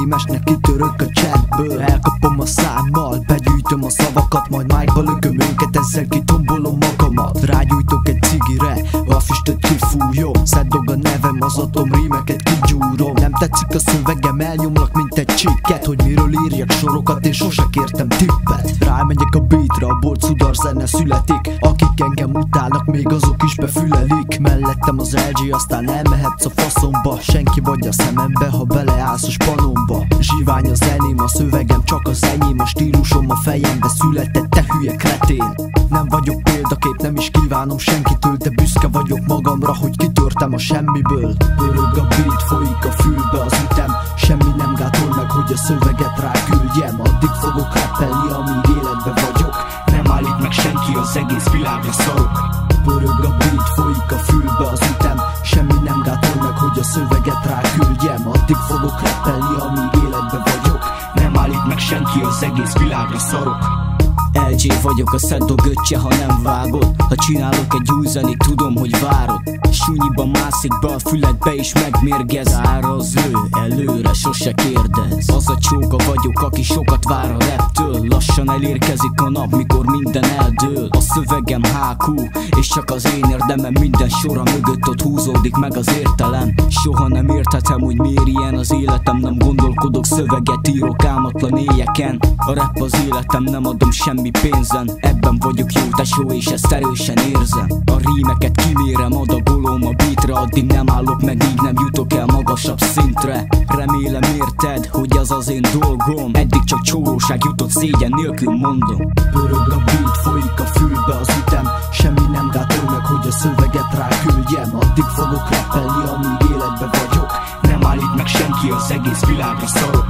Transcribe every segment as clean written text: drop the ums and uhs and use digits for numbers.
rímesnek kitörök a chatből. Elkapom a számmal, begyűjtöm a szavakat, majd mic-ba lököm őket, ezzel kitombolom magamat. Rágyújtok egy cigire, a füstöt kifújom, Szedog a nevem, az atomrímeket kigyúrom. Nem tetszik a szövegem, elnyomlak mint egy csikket, hogy miről írjak sorokat, én sose kértem tippet. Rámegyek a beatre, a bolcudar zene születik, akik engem utálnak, még azok is befülelik. Mellettem az LG, aztán elmehetsz a faszomba, senki vagy a szemembe, ha beleállsz a spanomba. Zsivány a zeném, a szövegem csak az enyém, a stílusom a fejembe született, te hülye kretén. Nem vagyok példakép, nem is kívánom senkitől, de büszke vagyok magamra, hogy kitörtem a semmiből. Pörög a beat, folyik a fülbe az ütem, semmi nem gátol meg, hogy a szöveget ráküldjem. Addig fogok rappelni, amíg életbe vagyok, nem állít meg senki, az egész világra szarok. Pörög a beat, folyik a fülbe az ütem, semmi nem gátol meg, hogy a szöveget ráküldjem. Addig fogok rappelni, amíg életbe vagyok, nem állít meg senki, az egész világra szarok. LG vagyok, a Szedog öccse, ha nem vágod. Ha csinálok egy új zenét, tudom, hogy várod. Súnyiba mászik be a füledbe és megmérgez. Árazlő, előre sose kérdez. Az a csóka vagyok, aki sokat vár a raptől. Lassan elérkezik a nap, mikor minden eldől. A szövegem HQ, és csak az én érdemem. Minden sora mögött ott húzódik meg az értelem. Soha nem érthetem, hogy miért ilyen az életem. Nem gondolkodok, szöveget írok álmatlan éjeken. A rap az életem, nem adom semmi pénzen. Ebben vagyok jó tesó, és ezt erősen érzem. A rímeket kimérem, adagolom a beatre, addig nem állok meg, így nem jutok el magasabb szintre. Remélem érted, hogy az az én dolgom. Eddig csak csólóság jutott, szégyen nélkül mondom. Pörög a beat, folyik a fülbe az ütem, semmi nem gátol meg, hogy a szöveget ráküldjem. Addig fogok rappelni, amíg életbe vagyok, nem állít meg senki, az egész világra szarok.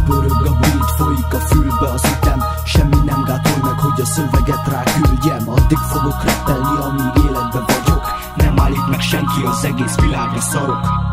Pörög a beat, folyik a fülbe az ütem, semmi nem gátol meg, hogy a szöveget ráküldjem. Addig fogok rappelni, amíg életbe vagyok, nem állít meg senki, az egész világra szarok.